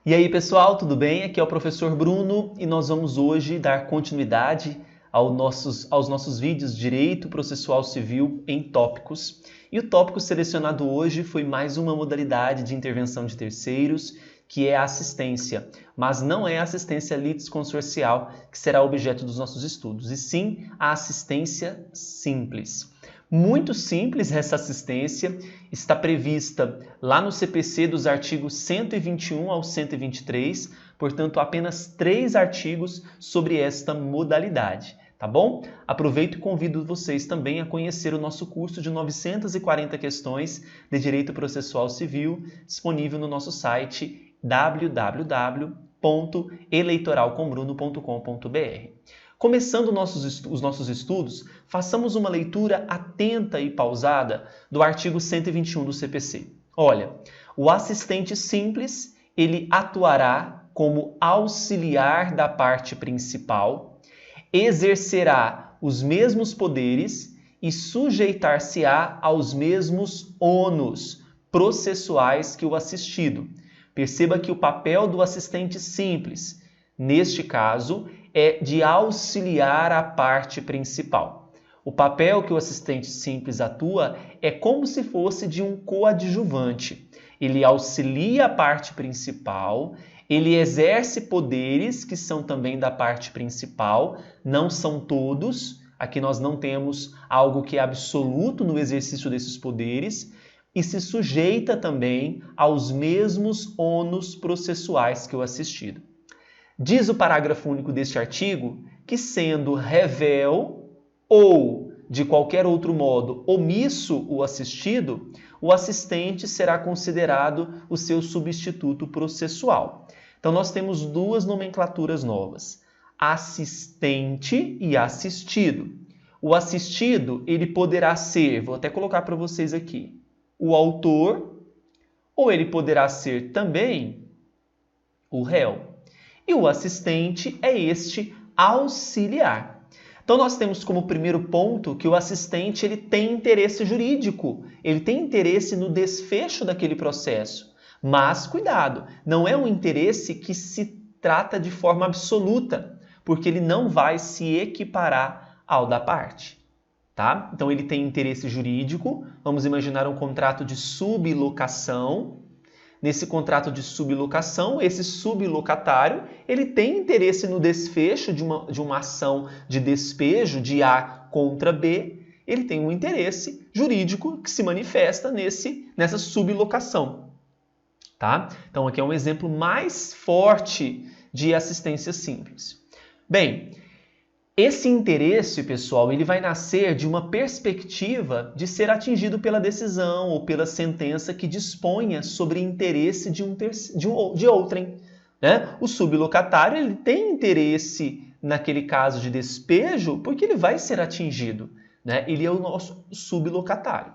E aí, pessoal, tudo bem? Aqui é o professor Bruno e nós vamos hoje dar continuidade aos nossos vídeos Direito Processual Civil em tópicos. E o tópico selecionado hoje foi mais uma modalidade de intervenção de terceiros, que é a assistência. Mas não é a assistência litisconsorcial que será objeto dos nossos estudos, e sim a assistência simples. Muito simples essa assistência, está prevista lá no CPC dos artigos 121 ao 123, portanto apenas 3 artigos sobre esta modalidade, tá bom? Aproveito e convido vocês também a conhecer o nosso curso de 940 questões de Direito Processual Civil, disponível no nosso site www.eleitoralcombruno.com.br. Começando os nossos estudos, façamos uma leitura atenta e pausada do artigo 121 do CPC. Olha, o assistente simples, ele atuará como auxiliar da parte principal, exercerá os mesmos poderes e sujeitar-se-á aos mesmos ônus processuais que o assistido. Perceba que o papel do assistente simples, neste caso, é de auxiliar a parte principal. O papel que o assistente simples atua é como se fosse de um coadjuvante. Ele auxilia a parte principal, ele exerce poderes que são também da parte principal, não são todos, aqui nós não temos algo que é absoluto no exercício desses poderes, e se sujeita também aos mesmos ônus processuais que o assistido. Diz o parágrafo único deste artigo que, sendo revel ou, de qualquer outro modo, omisso o assistido, o assistente será considerado o seu substituto processual. Então, nós temos duas nomenclaturas novas, assistente e assistido. O assistido, ele poderá ser, vou até colocar para vocês aqui, o autor, ou ele poderá ser também o réu. E o assistente é este auxiliar. Então, nós temos como primeiro ponto que o assistente ele tem interesse jurídico, ele tem interesse no desfecho daquele processo. Mas, cuidado, não é um interesse que se trata de forma absoluta, porque ele não vai se equiparar ao da parte. Tá? Então, ele tem interesse jurídico, vamos imaginar um contrato de sublocação. Nesse contrato de sublocação, esse sublocatário ele tem interesse no desfecho de uma ação de despejo de A contra B, ele tem um interesse jurídico que se manifesta nessa sublocação. Tá? Então, aqui é um exemplo mais forte de assistência simples. Bem, esse interesse, pessoal, ele vai nascer de uma perspectiva de ser atingido pela decisão ou pela sentença que disponha sobre interesse de outrem. Né? O sublocatário ele tem interesse naquele caso de despejo porque ele vai ser atingido. Né? Ele é o nosso sublocatário.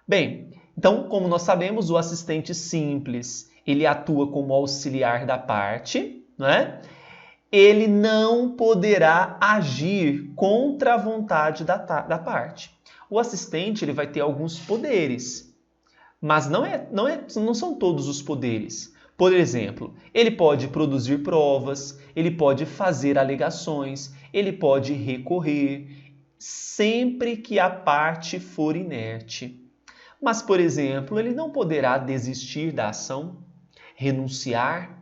Bem, então, como nós sabemos, o assistente simples ele atua como auxiliar da parte, né? Ele não poderá agir contra a vontade da parte. O assistente ele vai ter alguns poderes, mas não são todos os poderes. Por exemplo, ele pode produzir provas, ele pode fazer alegações, ele pode recorrer, sempre que a parte for inerte. Mas, por exemplo, ele não poderá desistir da ação, renunciar.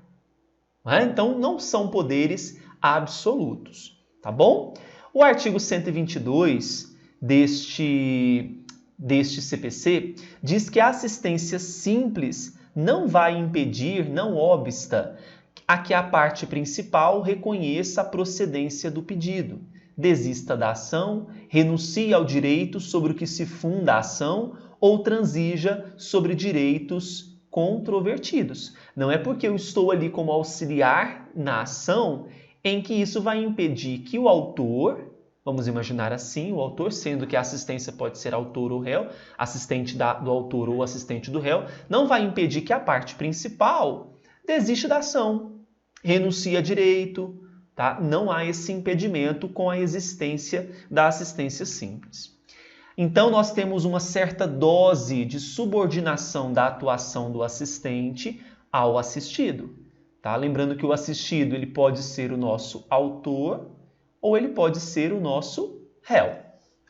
Então, não são poderes absolutos, tá bom? O artigo 122 deste CPC diz que a assistência simples não vai impedir, não obsta, a que a parte principal reconheça a procedência do pedido, desista da ação, renuncie ao direito sobre o que se funda a ação ou transija sobre direitos controvertidos. Não é porque eu estou ali como auxiliar na ação em que isso vai impedir que o autor, vamos imaginar assim, o autor, sendo que a assistência pode ser autor ou réu, assistente do autor ou assistente do réu, não vai impedir que a parte principal desista da ação, renuncie a direito, tá? Não há esse impedimento com a existência da assistência simples. Então, nós temos uma certa dose de subordinação da atuação do assistente ao assistido. Tá? Lembrando que o assistido ele pode ser o nosso autor ou ele pode ser o nosso réu.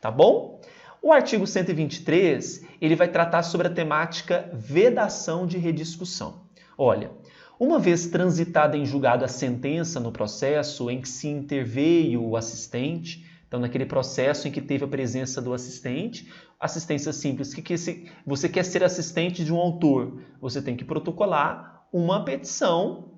Tá bom? O artigo 123 ele vai tratar sobre a temática vedação de rediscussão. Olha, uma vez transitada em julgado a sentença no processo em que se interveio o assistente, então naquele processo em que teve a presença do assistente, assistência simples, você quer ser assistente de um autor, você tem que protocolar uma petição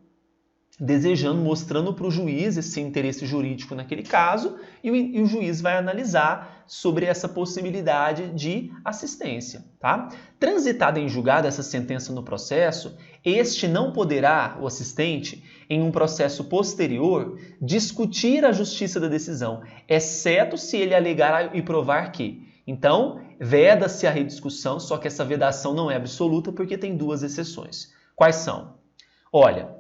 desejando, mostrando para o juiz esse interesse jurídico naquele caso e o juiz vai analisar sobre essa possibilidade de assistência. Tá? Transitada em julgado essa sentença no processo, este não poderá, o assistente, em um processo posterior, discutir a justiça da decisão, exceto se ele alegar e provar que. Então, veda-se a rediscussão, só que essa vedação não é absoluta porque tem duas exceções. Quais são? Olha,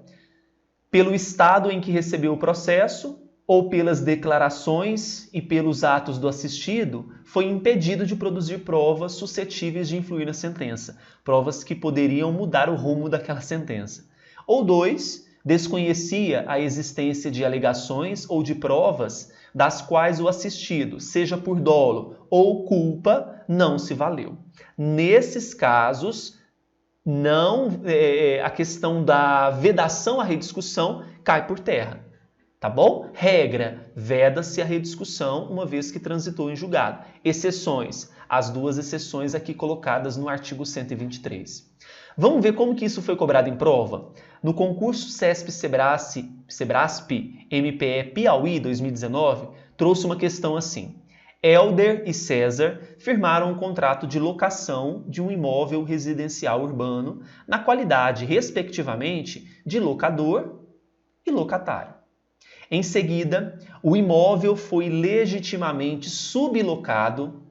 pelo estado em que recebeu o processo ou pelas declarações e pelos atos do assistido, foi impedido de produzir provas suscetíveis de influir na sentença, provas que poderiam mudar o rumo daquela sentença. Ou 2, desconhecia a existência de alegações ou de provas das quais o assistido, seja por dolo ou culpa, não se valeu. Nesses casos, a questão da vedação à rediscussão cai por terra, tá bom? Regra, veda-se a rediscussão uma vez que transitou em julgado. Exceções, as duas exceções aqui colocadas no artigo 123. Vamos ver como que isso foi cobrado em prova? No concurso CESP-Sebrasp MPE Piauí 2019, trouxe uma questão assim. Helder e César firmaram um contrato de locação de um imóvel residencial urbano na qualidade, respectivamente, de locador e locatário. Em seguida, o imóvel foi legitimamente sublocado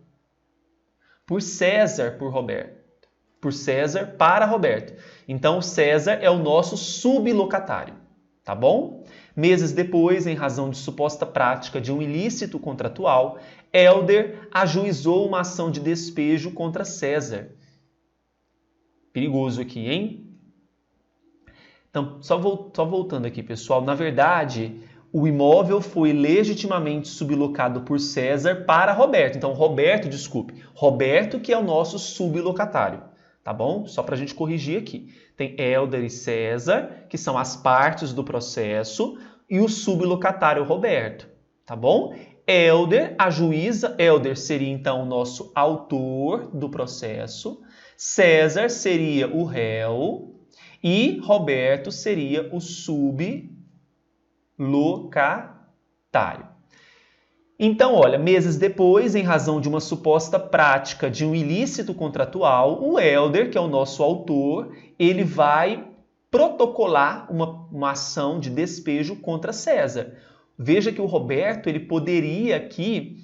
por César para Roberto. Então, César é o nosso sublocatário, tá bom? Meses depois, em razão de suposta prática de um ilícito contratual, Helder ajuizou uma ação de despejo contra César. Perigoso aqui, hein? Então, só voltando aqui, pessoal. Na verdade, o imóvel foi legitimamente sublocado por César para Roberto. Então, Roberto que é o nosso sublocatário. Tá bom? Só para a gente corrigir aqui. Tem Helder e César, que são as partes do processo, e o sublocatário Roberto. Tá bom? Helder ajuiza, Helder seria então o nosso autor do processo, César seria o réu e Roberto seria o sublocatário. Então, olha, meses depois, em razão de uma suposta prática de um ilícito contratual, o Helder, que é o nosso autor, ele vai protocolar uma ação de despejo contra César. Veja que o Roberto ele poderia aqui,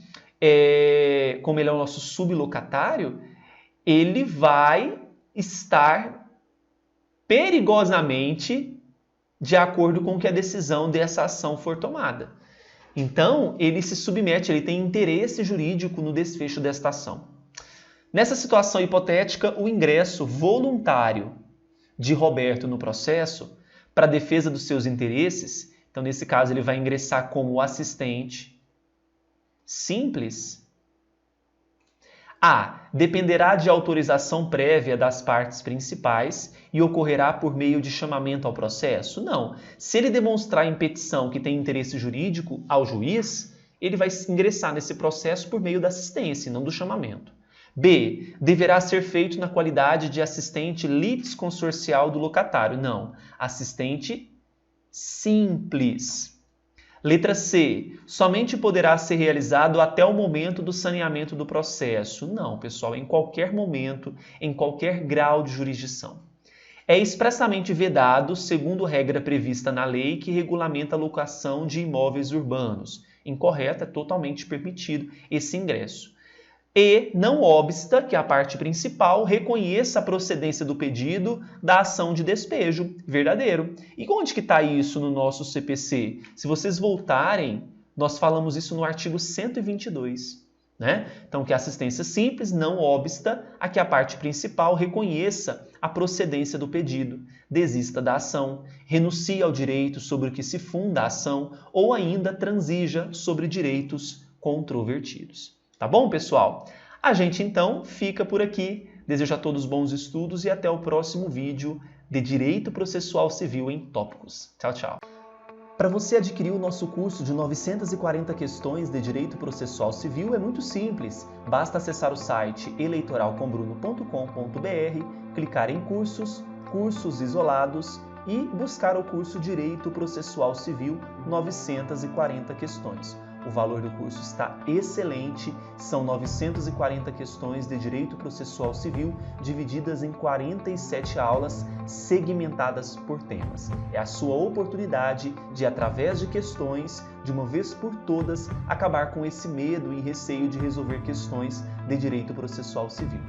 como ele é o nosso sublocatário, ele vai estar perigosamente de acordo com que a decisão dessa ação for tomada. Então, ele se submete, ele tem interesse jurídico no desfecho desta ação. Nessa situação hipotética, o ingresso voluntário de Roberto no processo para a defesa dos seus interesses, então nesse caso ele vai ingressar como assistente simples, dependerá de autorização prévia das partes principais e ocorrerá por meio de chamamento ao processo? Não. Se ele demonstrar em petição que tem interesse jurídico ao juiz, ele vai ingressar nesse processo por meio da assistência e não do chamamento. B. Deverá ser feito na qualidade de assistente litisconsorcial do locatário? Não. Assistente simples. Letra C. Somente poderá ser realizado até o momento do saneamento do processo? Não, pessoal. Em qualquer momento, em qualquer grau de jurisdição. É expressamente vedado, segundo regra prevista na lei que regulamenta a locação de imóveis urbanos. Incorreto, é totalmente permitido esse ingresso. E não obsta que a parte principal reconheça a procedência do pedido da ação de despejo. Verdadeiro. E onde que está isso no nosso CPC? Se vocês voltarem, nós falamos isso no artigo 122. né? Então, que a assistência simples não obsta a que a parte principal reconheça a procedência do pedido, desista da ação, renuncie ao direito sobre o que se funda a ação ou ainda transija sobre direitos controvertidos. Tá bom, pessoal? A gente, então, fica por aqui. Desejo a todos bons estudos e até o próximo vídeo de Direito Processual Civil em Tópicos. Tchau, tchau! Para você adquirir o nosso curso de 940 questões de Direito Processual Civil é muito simples. Basta acessar o site eleitoralcombruno.com.br, clicar em Cursos, Cursos Isolados e buscar o curso Direito Processual Civil 940 questões. O valor do curso está excelente, são 940 questões de Direito Processual Civil divididas em 47 aulas segmentadas por temas. É a sua oportunidade de, através de questões, de uma vez por todas, acabar com esse medo e receio de resolver questões de Direito Processual Civil.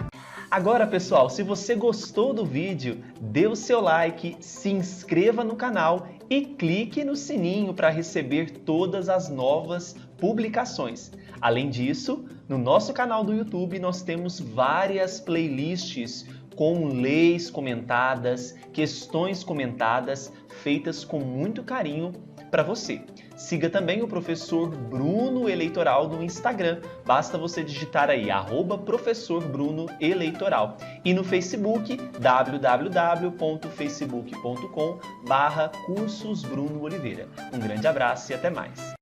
Agora, pessoal, se você gostou do vídeo, dê o seu like, se inscreva no canal e clique no sininho para receber todas as novas publicações. Além disso, no nosso canal do YouTube nós temos várias playlists com leis comentadas, questões comentadas, feitas com muito carinho para você. Siga também o professor Bruno Eleitoral no Instagram. Basta você digitar aí @professor Bruno Eleitoral. E no Facebook, www.facebook.com/Cursos Bruno Oliveira. Um grande abraço e até mais.